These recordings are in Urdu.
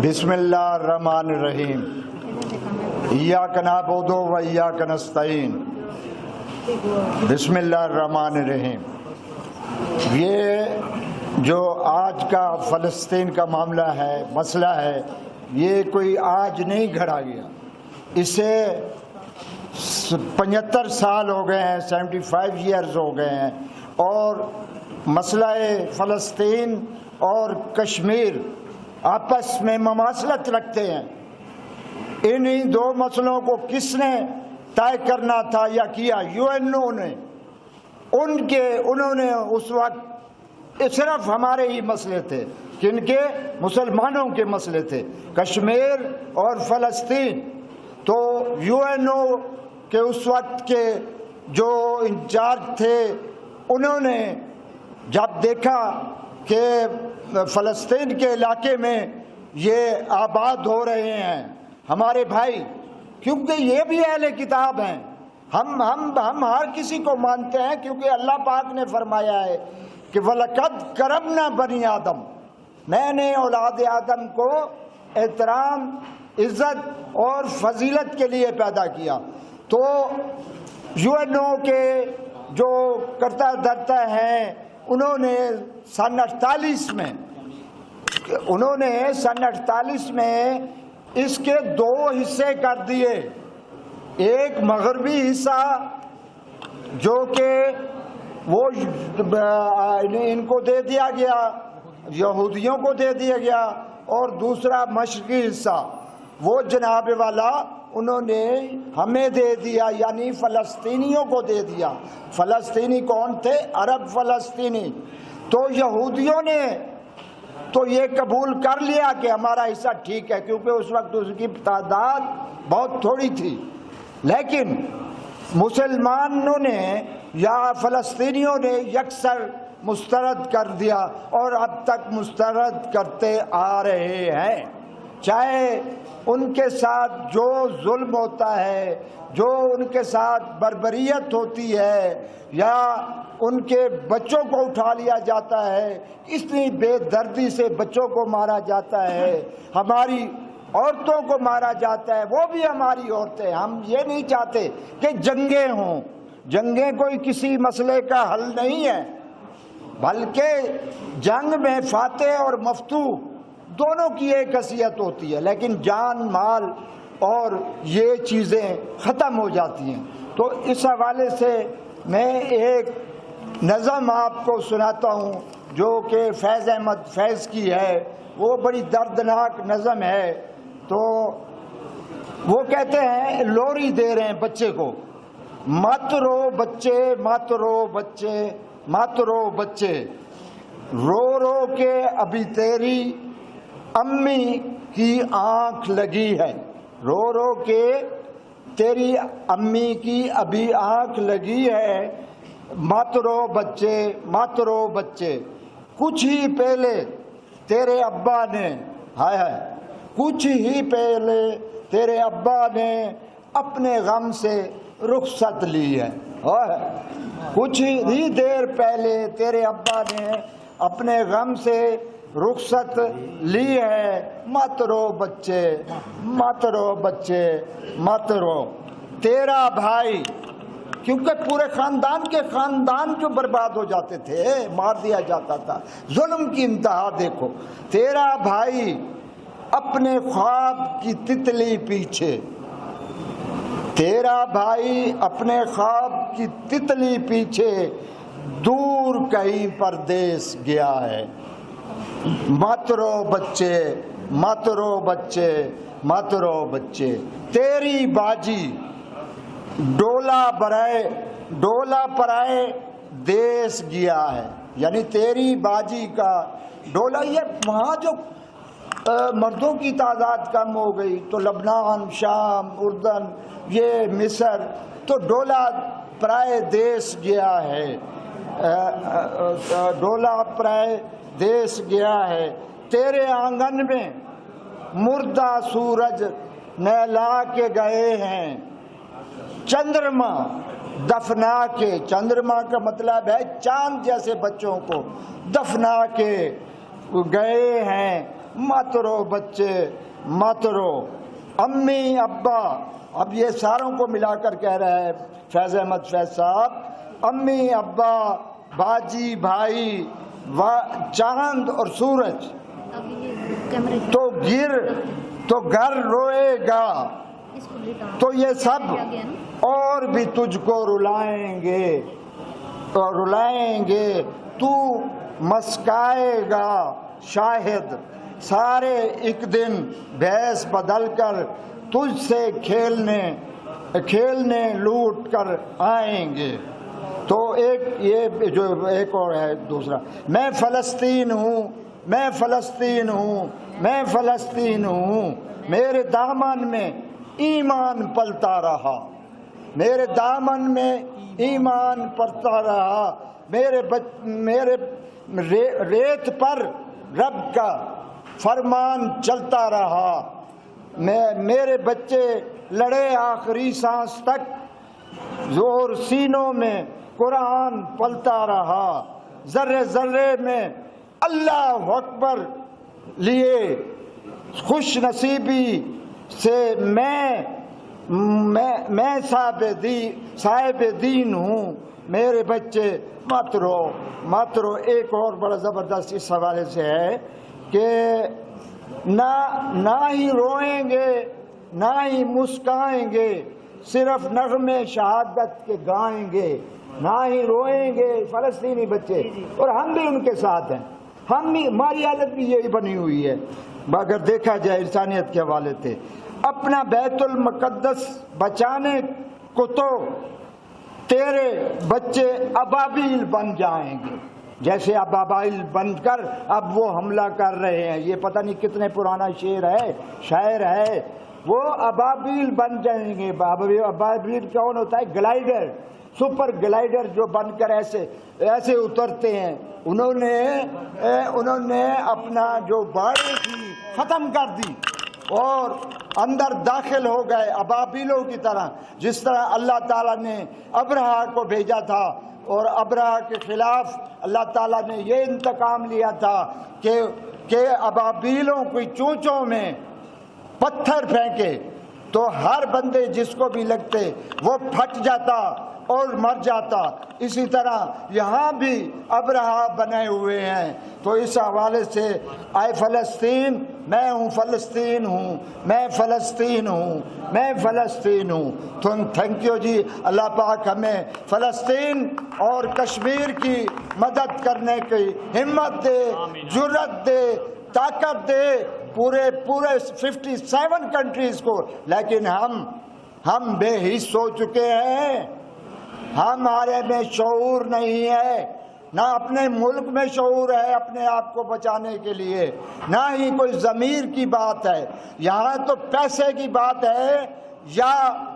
بسم اللہ الرحمن الرحیم ایاک نعبد و ایاک نستعین بسم اللہ الرحمن الرحیم۔ یہ جو آج کا فلسطین کا معاملہ ہے، مسئلہ ہے، یہ کوئی آج نہیں گھڑا گیا، اسے 75 سال ہو گئے ہیں، 75 ایئرز ہو گئے ہیں، اور مسئلہ فلسطین اور کشمیر آپس میں مماثلت رکھتے ہیں۔ انہی دو مسئلوں کو کس نے طے کرنا تھا یا کیا؟ یو این او نے۔ انہوں نے اس وقت صرف ہمارے ہی مسئلے تھے، کن کے؟ مسلمانوں کے مسئلے تھے، کشمیر اور فلسطین۔ تو یو این او کے اس وقت کے جو انچارج تھے، انہوں نے جب دیکھا کہ فلسطین کے علاقے میں یہ آباد ہو رہے ہیں ہمارے بھائی، کیونکہ یہ بھی اہل کتاب ہیں، ہم ہر کسی کو مانتے ہیں، کیونکہ اللہ پاک نے فرمایا ہے کہ وَلَقَدْ كَرَمْنَا بَنِي آدم، میں نے اولاد آدم کو احترام، عزت اور فضیلت کے لیے پیدا کیا۔ تو یو این او کے جو کرتا دھرتا ہیں، انہوں نے سن 48 میں اس کے دو حصے کر دیے۔ ایک مغربی حصہ جو کہ وہ ان کو دے دیا گیا، یہودیوں کو دے دیا گیا، اور دوسرا مشرقی حصہ وہ جناب والا انہوں نے ہمیں دے دیا، یعنی فلسطینیوں کو دے دیا۔ فلسطینی کون تھے؟ عرب فلسطینی۔ تو یہودیوں نے تو یہ قبول کر لیا کہ ہمارا حصہ ٹھیک ہے، کیونکہ اس وقت اس کی تعداد بہت تھوڑی تھی۔ لیکن مسلمانوں نے یا فلسطینیوں نے یکسر مسترد کر دیا، اور اب تک مسترد کرتے آ رہے ہیں، چاہے ان کے ساتھ جو ظلم ہوتا ہے، جو ان کے ساتھ بربریت ہوتی ہے، یا ان کے بچوں کو اٹھا لیا جاتا ہے، اتنی بے دردی سے بچوں کو مارا جاتا ہے، ہماری عورتوں کو مارا جاتا ہے، وہ بھی ہماری عورتیں۔ ہم یہ نہیں چاہتے کہ جنگیں ہوں، جنگیں کوئی کسی مسئلے کا حل نہیں ہے، بلکہ جنگ میں فاتح اور مفتوح دونوں کی ایک حیثیت ہوتی ہے، لیکن جان مال اور یہ چیزیں ختم ہو جاتی ہیں۔ تو اس حوالے سے میں ایک نظم آپ کو سناتا ہوں جو کہ فیض احمد فیض کی ہے، وہ بڑی دردناک نظم ہے۔ تو وہ کہتے ہیں، لوری دے رہے ہیں بچے کو، مت رو بچے، مت رو بچے، مت رو بچے، رو رو کے ابھی تیری امی کی آنکھ لگی ہے، رو رو کے تیری امی کی ابھی آنکھ لگی ہے، مت رو بچے، مت رو بچے، کچھ ہی پہلے تیرے ابا نے، ہائے ہائے، کچھ ہی پہلے تیرے ابا نے اپنے غم سے رخصت لی ہے، کچھ ہی دیر پہلے تیرے ابا نے اپنے غم سے رخصت لی ہے، مت رو بچے، مت رو بچے، مت رو۔ تیرا بھائی، کیونکہ پورے خاندان جو برباد ہو جاتے تھے، مار دیا جاتا تھا، ظلم کی انتہا دیکھو۔ تیرا بھائی اپنے خواب کی تتلی پیچھے، تیرا بھائی اپنے خواب کی تتلی پیچھے دور کہیں پردیس گیا ہے، مت رو بچے، مت رو بچے، مت رو بچے۔ تیری باجی ڈولا پرائے دیس گیا ہے، یعنی تیری باجی کا ڈولا، یہ وہاں جو مردوں کی تعداد کم ہو گئی، تو لبنان، شام، اردن، یہ مصر، تو ڈولا پرائے دیس گیا ہے، ڈولا پرائے دیس گیا ہے۔ تیرے آنگن میں مردہ سورج نہلا کے گئے ہیں، چندرما دفنا کے، چندرما کا مطلب ہے چاند جیسے بچوں کو دفنا کے گئے ہیں، مت رو بچے مت رو، امی ابا، اب یہ ساروں کو ملا کر کہہ رہا ہے فیض احمد فیض صاحب، امی ابا، باجی بھائی، چاند اور سورج، تو گھر روئے گا، تو یہ سب اور بھی تجھ کو رلائیں گے اور رلائیں گے، تو مسکائے گا شاہد، سارے ایک دن بھیس بدل کر تجھ سے کھیلنے لوٹ کر آئیں گے۔ تو یہ جو ایک اور ہے دوسرا، میں فلسطین ہوں، میں فلسطین ہوں، میں فلسطین ہوں، میرے دامن میں ایمان پلتا رہا، میرے دامن میں ایمان پلتا رہا، میرے ریت پر رب کا فرمان چلتا رہا، میرے بچے لڑے آخری سانس تک، زور سینوں میں قرآن پلتا رہا، ذرے ذرے میں اللہ اکبر لیے خوش نصیبی سے میں صاحب دین ہوں، میرے بچے مت رو۔ ایک اور بڑا زبردست اس حوالے سے ہے کہ نہ ہی روئیں گے نہ ہی مسکائیں گے، صرف نغمے شہادت کے گائیں گے، نہ ہی روئیں گے فلسطینی بچے، اور ہم بھی ان کے ساتھ ہیں، ہماری حالت بھی یہی بنی ہوئی ہے اگر دیکھا جائے انسانیت کے حوالے سے۔ اپنا بیت المقدس بچانے کو تو تیرے بچے ابابیل بن جائیں گے، جیسے ابابیل بن کر اب وہ حملہ کر رہے ہیں، یہ پتہ نہیں کتنے پرانا شاعر ہے، وہ ابابیل بن جائیں گے۔ ابابیل کون ہوتا ہے؟ گلائیڈر، سپر گلائیڈر جو بن کر ایسے اترتے ہیں، انہوں نے اپنا جو باڑی تھی ختم کر دی اور اندر داخل ہو گئے ابابیلوں کی طرح، جس طرح اللہ تعالیٰ نے ابرہا کو بھیجا تھا، اور ابرہا کے خلاف اللہ تعالیٰ نے یہ انتقام لیا تھا کہ ابابیلوں کی چونچوں میں پتھر پھینکے تو ہر بندے جس کو بھی لگتے وہ پھٹ جاتا اور مر جاتا۔ اسی طرح یہاں بھی ابرہا بنے ہوئے ہیں۔ تو اس حوالے سے اے فلسطین، میں ہوں فلسطین ہوں، میں فلسطین ہوں، میں فلسطین ہوں۔ تھینک یو جی، اللہ پاک ہمیں فلسطین اور کشمیر کی مدد کرنے کی ہمت دے، جرأت دے، طاقت دے، پورے 57 کنٹریز کو۔ لیکن ہم بے حس ہو چکے ہیں، ہمارے میں شعور نہیں ہے، نہ اپنے ملک میں شعور ہے اپنے آپ کو بچانے کے لیے، نہ ہی کوئی ضمیر کی بات ہے۔ یہاں تو پیسے کی بات ہے یا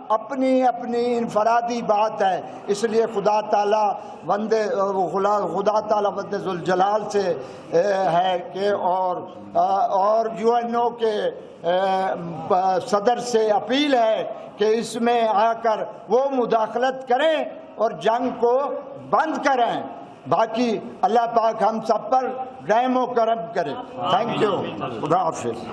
اپنی انفرادی بات ہے۔ اس لیے خدا تعالیٰ وند ذوالجلال سے ہے کہ اور UNO کے صدر سے اپیل ہے کہ اس میں آ کر وہ مداخلت کریں اور جنگ کو بند کریں۔ باقی اللہ پاک ہم سب پر رحم و کرم کرے۔ تھینک یو، خدا حافظ۔